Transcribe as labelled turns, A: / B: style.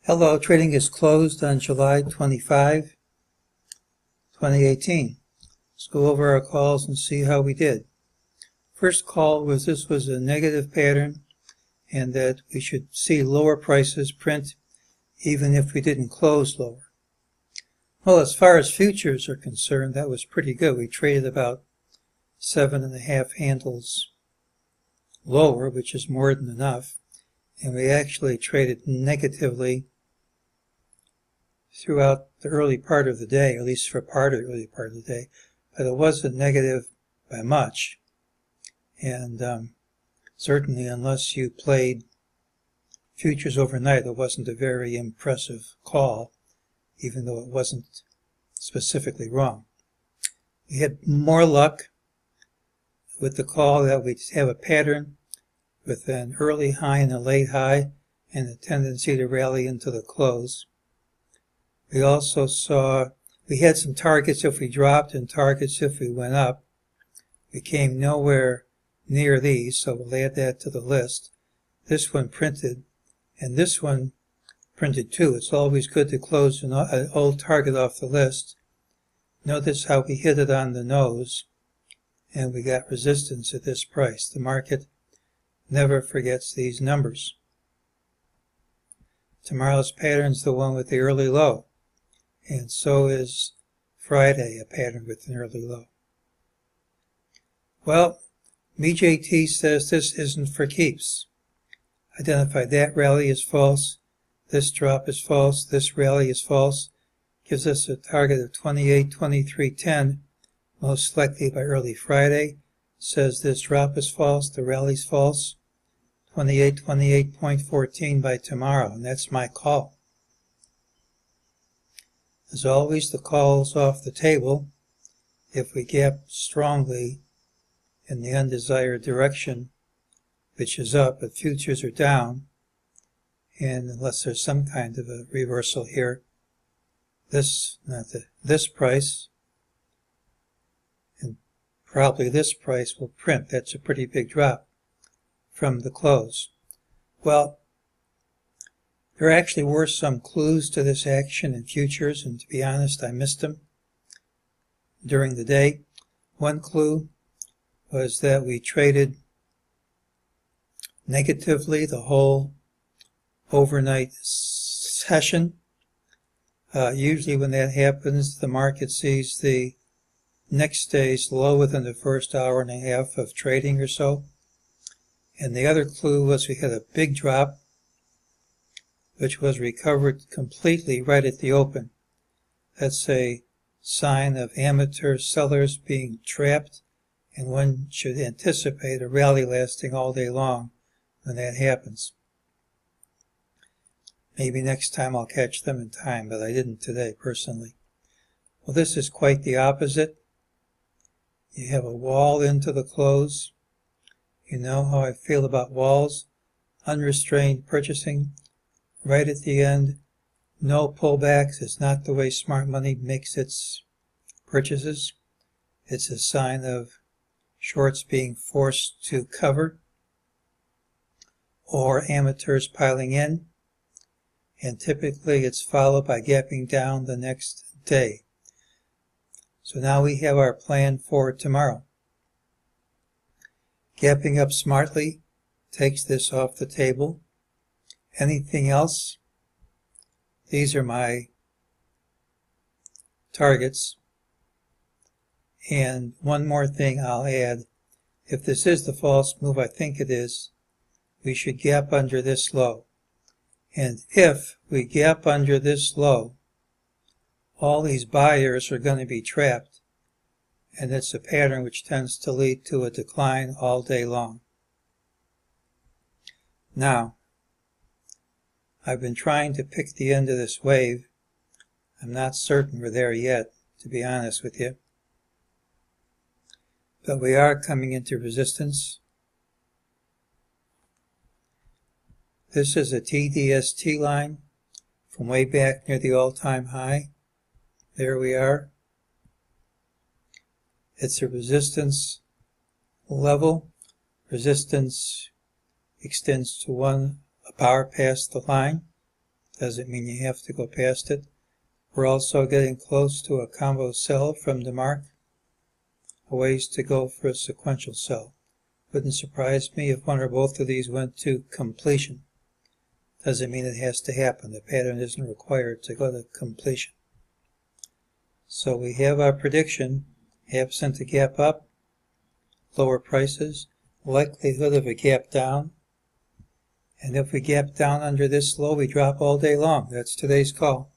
A: Hello, trading is closed on July 25, 2018. Let's go over our calls and see how we did. First call was this was a negative pattern and that we should see lower prices print even if we didn't close lower. Well, as far as futures are concerned, that was pretty good. We traded about 7.5 handles lower, which is more than enough, and we actually traded negatively throughout the early part of the day, at least for part of the early part of the day, but it wasn't negative by much. And certainly unless you played futures overnight, it wasn't a very impressive call, even though it wasn't specifically wrong. We had more luck with the call that we'd have a pattern with an early high and a late high and a tendency to rally into the close. We also saw, we had some targets if we dropped and targets if we went up. We came nowhere near these, so we'll add that to the list. This one printed, and this one printed too. It's always good to close an old target off the list. Notice how we hit it on the nose, and we got resistance at this price. The market never forgets these numbers. Tomorrow's pattern's the one with the early low, and so is Friday, a pattern with an early low. Well, MEJT says this isn't for keeps. Identified that rally as false, this drop is false, this rally is false. Gives us a target of 28.2310, most likely by early Friday. Says this drop is false, the rally's false. 28.14 by tomorrow, and that's my call. As always, the call's off the table if we gap strongly in the undesired direction, which is up, but futures are down, and unless there's some kind of a reversal here, this price, and probably this price will print. That's a pretty big drop from the close. Well, there actually were some clues to this action in futures, and to be honest, I missed them during the day. One clue was that we traded negatively the whole overnight session. Usually when that happens, the market sees the next day's low within the first hour and a half of trading or so. And the other clue was we had a big drop, which was recovered completely right at the open. That's a sign of amateur sellers being trapped, and one should anticipate a rally lasting all day long when that happens. Maybe next time I'll catch them in time, but I didn't today personally. Well, this is quite the opposite. You have a wall into the close. You know how I feel about walls. Unrestrained purchasing. Right at the end, no pullbacks. It's not the way smart money makes its purchases. It's a sign of shorts being forced to cover or amateurs piling in, and typically it's followed by gapping down the next day. So now we have our plan for tomorrow. Gapping up smartly takes this off the table. Anything else? These are my targets. And one more thing I'll add. If this is the false move I think it is, we should gap under this low. And if we gap under this low, all these buyers are going to be trapped. And it's a pattern which tends to lead to a decline all day long. Now, I've been trying to pick the end of this wave. I'm not certain we're there yet, to be honest with you. But we are coming into resistance. This is a TDST line from way back near the all-time high. There we are. It's a resistance level. Resistance extends to a bar past the line. Doesn't mean you have to go past it. We're also getting close to a combo sell from the mark. A ways to go for a sequential sell. Wouldn't surprise me if one or both of these went to completion. Doesn't mean it has to happen. The pattern isn't required to go to completion. So we have our prediction, absent a gap up, lower prices, likelihood of a gap down. And if we gap down under this low, we drop all day long. That's today's call.